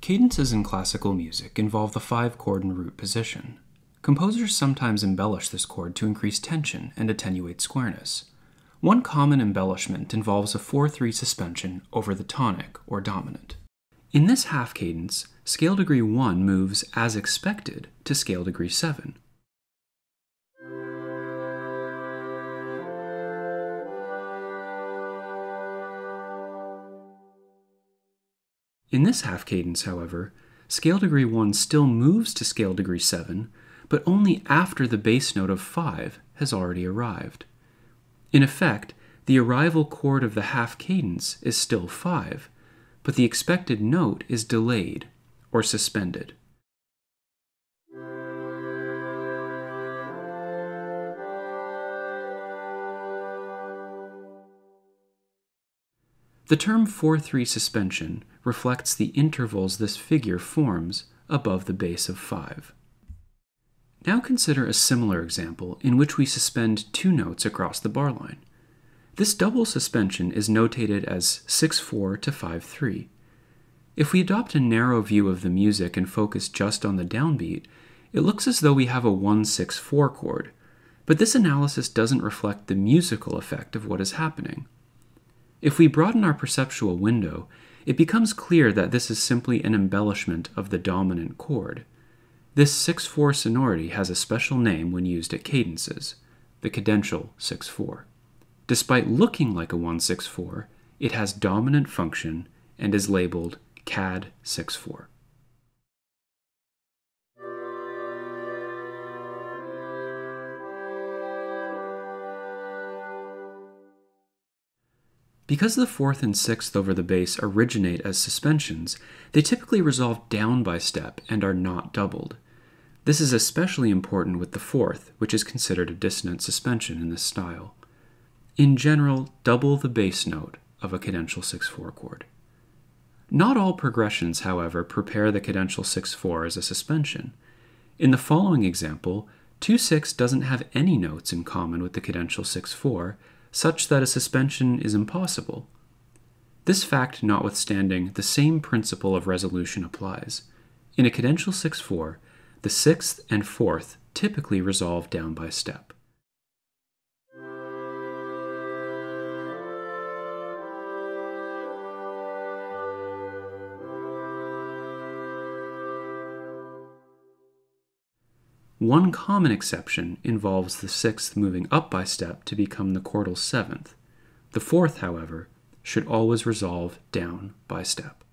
Cadences in classical music involve the 5-chord in root position. Composers sometimes embellish this chord to increase tension and attenuate squareness. One common embellishment involves a 4-3 suspension over the tonic or dominant. In this half cadence, scale degree 1 moves, as expected, to scale degree 7. In this half cadence, however, scale degree 1 still moves to scale degree 7, but only after the bass note of 5 has already arrived. In effect, the arrival chord of the half cadence is still 5, but the expected note is delayed or suspended. The term 4-3 suspension reflects the intervals this figure forms above the base of 5. Now consider a similar example in which we suspend 2 notes across the bar line. This double suspension is notated as 6-4 to 5-3. If we adopt a narrow view of the music and focus just on the downbeat, it looks as though we have a 1-6-4 chord, but this analysis doesn't reflect the musical effect of what is happening. If we broaden our perceptual window, it becomes clear that this is simply an embellishment of the dominant chord. This 6-4 sonority has a special name when used at cadences, the cadential 6-4. Despite looking like a 1-6-4, it has dominant function and is labeled Cad 6-4. Because the 4th and 6th over the bass originate as suspensions, they typically resolve down by step and are not doubled. This is especially important with the 4th, which is considered a dissonant suspension in this style. In general, double the bass note of a cadential 6-4 chord. Not all progressions, however, prepare the cadential 6-4 as a suspension. In the following example, 2-6 doesn't have any notes in common with the cadential 6-4, such that a suspension is impossible. This fact notwithstanding, the same principle of resolution applies. In a cadential 6-4, the 6th and 4th typically resolve down by step. One common exception involves the 6th moving up by step to become the chordal 7th. The 4th, however, should always resolve down by step.